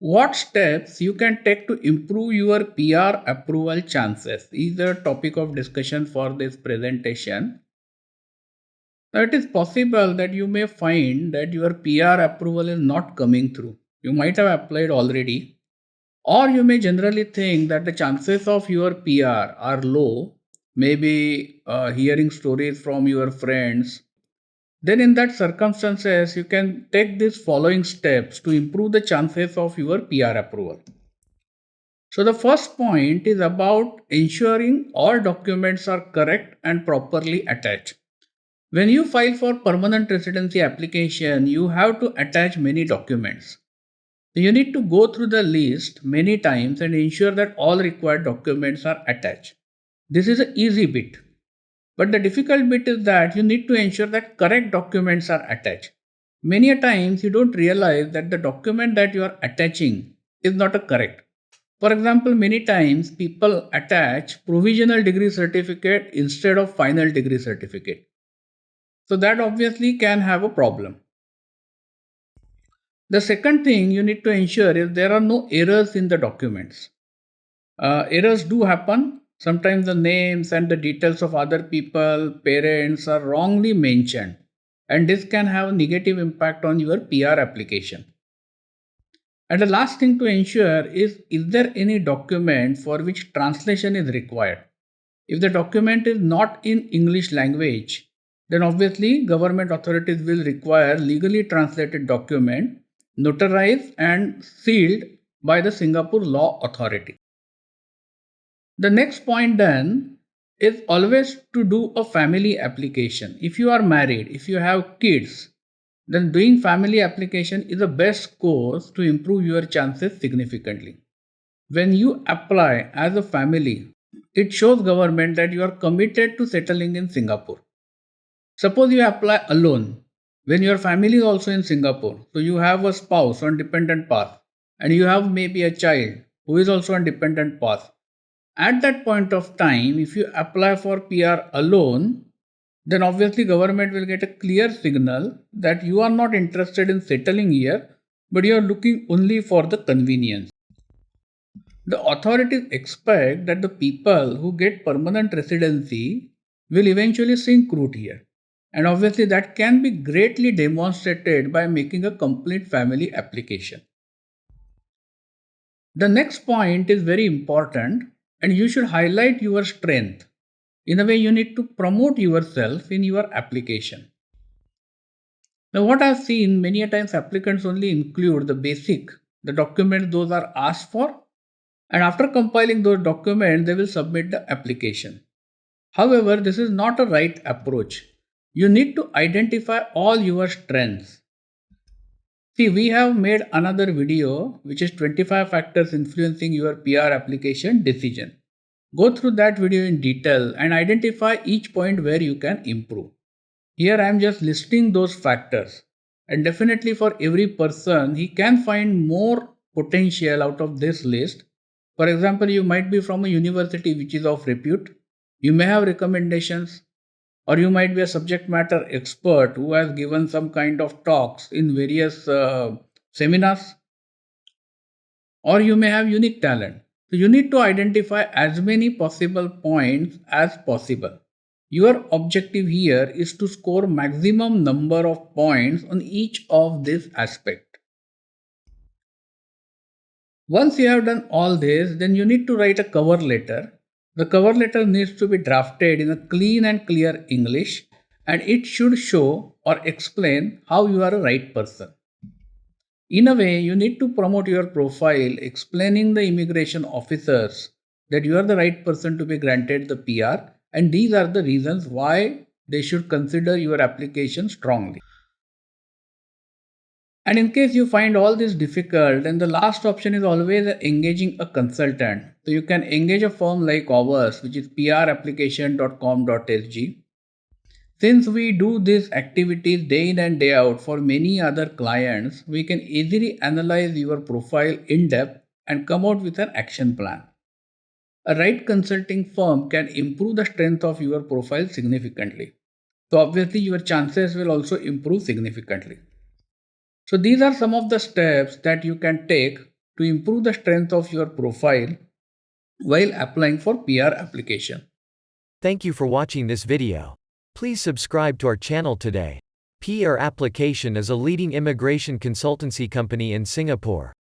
What steps you can take to improve your PR approval chances is the topic of discussion for this presentation. Now, it is possible that you may find that your PR approval is not coming through. You might have applied already, or you may generally think that the chances of your PR are low, maybe hearing stories from your friends. Then, in that circumstances, you can take these following steps to improve the chances of your PR approval. So, the first point is about ensuring all documents are correct and properly attached. When you file for permanent residency application, you have to attach many documents. You need to go through the list many times and ensure that all required documents are attached. This is an easy bit. But the difficult bit is that you need to ensure that correct documents are attached. Many a times you don't realize that the document that you are attaching is not a correct. For example, many times people attach provisional degree certificate instead of final degree certificate. So that obviously can have a problem. The second thing you need to ensure is there are no errors in the documents. Errors do happen. Sometimes the names and the details of other people, parents are wrongly mentioned, and this can have a negative impact on your PR application. And the last thing to ensure is there any document for which translation is required? If the document is not in English language, then obviously government authorities will require legally translated document notarized and sealed by the Singapore Law Authority. The next point then is always to do a family application. If you are married, if you have kids, then doing family application is the best course to improve your chances significantly. When you apply as a family, it shows government that you are committed to settling in Singapore. Suppose you apply alone when your family is also in Singapore. So you have a spouse on dependent path and you have maybe a child who is also on dependent path. At that point of time, if you apply for PR alone, then obviously government will get a clear signal that you are not interested in settling here, but you are looking only for the convenience. The authorities expect that the people who get permanent residency will eventually sink root here. And obviously, that can be greatly demonstrated by making a complete family application. The next point is very important, and you should highlight your strength. In a way, you need to promote yourself in your application. Now, what I've seen many a times applicants only include the documents those are asked for, and after compiling those documents, they will submit the application. However, this is not a right approach. You need to identify all your strengths. See, we have made another video which is 25 factors influencing your PR application decision. Go through that video in detail and identify each point where you can improve. Here I am just listing those factors, and definitely for every person he can find more potential out of this list. For example, you might be from a university which is of repute. You may have recommendations, or you might be a subject matter expert who has given some kind of talks in various seminars, or you may have unique talent. So you need to identify as many possible points as possible. Your objective here is to score maximum number of points on each of these aspects. Once you have done all this, then you need to write a cover letter. The cover letter needs to be drafted in a clean and clear English, and it should show or explain how you are a right person. In a way, you need to promote your profile, explaining the immigration officers that you are the right person to be granted the PR, and these are the reasons why they should consider your application strongly. And in case you find all this difficult, then the last option is always engaging a consultant. So you can engage a firm like ours, which is prapplication.com.sg. Since we do these activities day in and day out for many other clients, we can easily analyze your profile in depth and come out with an action plan. A right consulting firm can improve the strength of your profile significantly. So obviously your chances will also improve significantly. So these are some of the steps that you can take to improve the strength of your profile while applying for PR application. Thank you for watching this video. Please subscribe to our channel today. PR Application is a leading immigration consultancy company in Singapore.